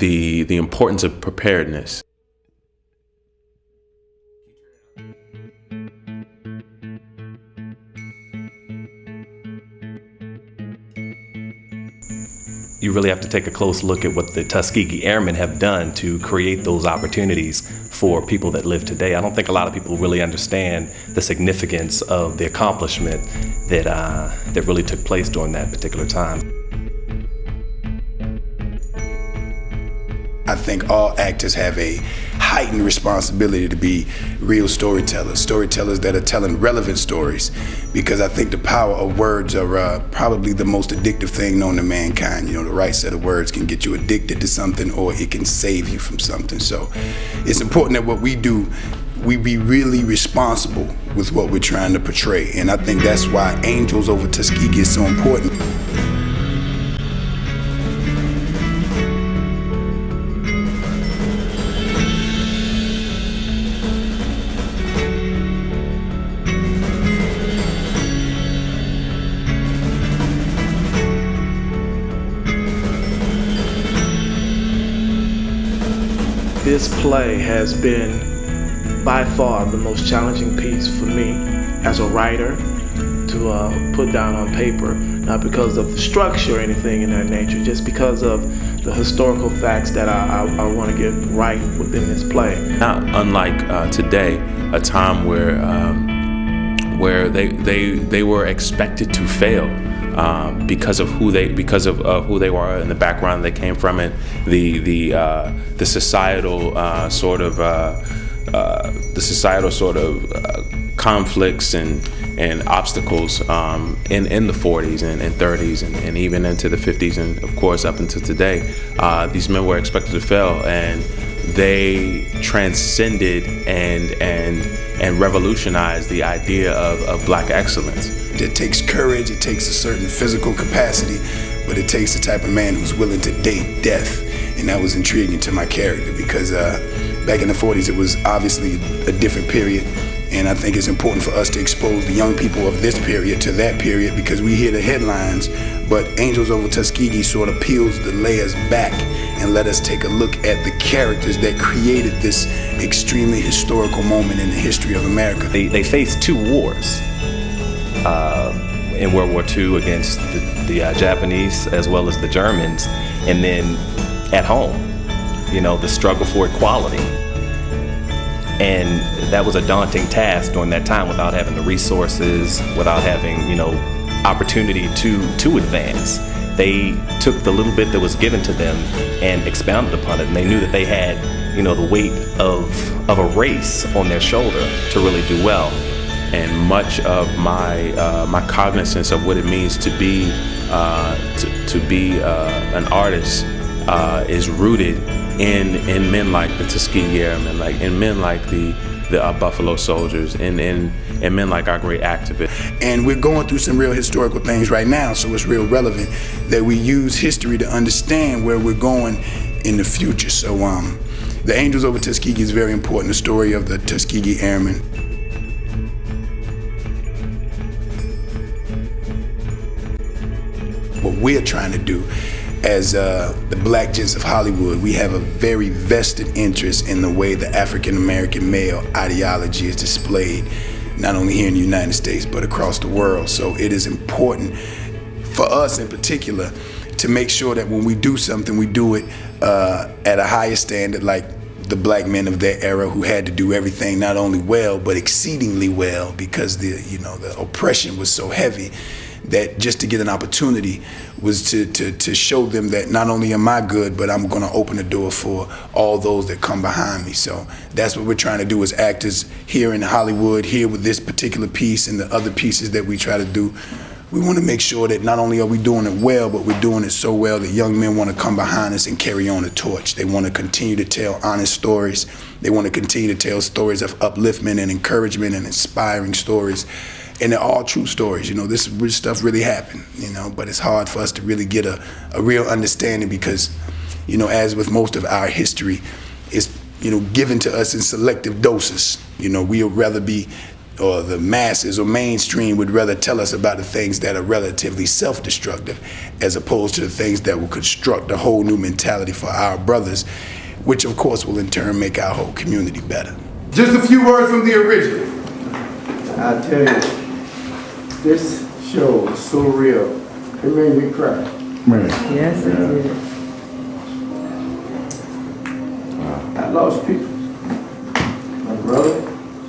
the importance of preparedness. You really have to take a close look at what the Tuskegee Airmen have done to create those opportunities for people that live today. I don't think a lot of people really understand the significance of the accomplishment that really took place during that particular time. I think all actors have a heightened responsibility to be real storytellers that are telling relevant stories, because I think the power of words are probably the most addictive thing known to mankind. You know, the right set of words can get you addicted to something, or it can save you from something. So it's important that what we do, we be really responsible with what we're trying to portray. And I think that's why Angels Over Tuskegee is so important. This play has been by far the most challenging piece for me as a writer to put down on paper, not because of the structure or anything in that nature, just because of the historical facts that I want to get right within this play. Not unlike today, a time where they were expected to fail. Because of who they were and the background they came from, and the societal sort of conflicts and obstacles in the 40s and 30s and even into the 50s, and of course up until today. These men were expected to fail, and they transcended and revolutionized the idea of Black excellence. It takes courage, it takes a certain physical capacity, but it takes the type of man who's willing to date death. And that was intriguing to my character, because back in the 40s, it was obviously a different period. And I think it's important for us to expose the young people of this period to that period, because we hear the headlines, but Angels Over Tuskegee sort of peels the layers back and let us take a look at the characters that created this extremely historical moment in the history of America. They faced two wars in World War II against the Japanese as well as the Germans, and then at home, you know, the struggle for equality. And that was a daunting task during that time, without having the resources, without having, you know, opportunity to advance. They took the little bit that was given to them and expounded upon it, and they knew that they had, you know, the weight of a race on their shoulder to really do well. And much of my cognizance of what it means to be an artist is rooted in men like the Tuskegee Airmen, like in men like the Buffalo Soldiers, and men like our great activists. And we're going through some real historical things right now, so it's real relevant that we use history to understand where we're going in the future. So the Angels Over Tuskegee is very important, the story of the Tuskegee Airmen. What we're trying to do as the Black gents of Hollywood, we have a very vested interest in the way the African-American male ideology is displayed, not only here in the United States, but across the world. So it is important for us in particular to make sure that when we do something, we do it at a higher standard, like the Black men of their era, who had to do everything not only well, but exceedingly well, because the oppression was so heavy that just to get an opportunity was to show them that not only am I good, but I'm gonna open the door for all those that come behind me. So that's what we're trying to do as actors here in Hollywood, here with this particular piece and the other pieces that we try to do. We want to make sure that not only are we doing it well, but we're doing it so well that young men want to come behind us and carry on the torch. They want to continue to tell honest stories. They want to continue to tell stories of upliftment and encouragement and inspiring stories. And they're all true stories. You know, this stuff really happened, you know, but it's hard for us to really get a real understanding because, you know, as with most of our history, it's, you know, given to us in selective doses. You know, we'll rather be or the masses or mainstream would rather tell us about the things that are relatively self-destructive as opposed to the things that will construct a whole new mentality for our brothers, which of course will in turn make our whole community better. Just a few words from the original. I tell you, this show is so real. It made me cry. Man. Yes, it did. I lost people. My brother,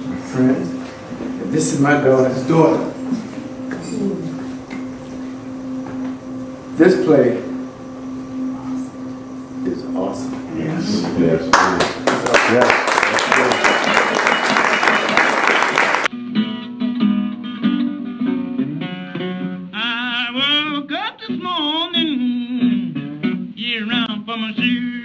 my friends. And this is my daughter's daughter. This play is awesome. Yes. Yes. Yes. I woke up this morning, year round for my shoes.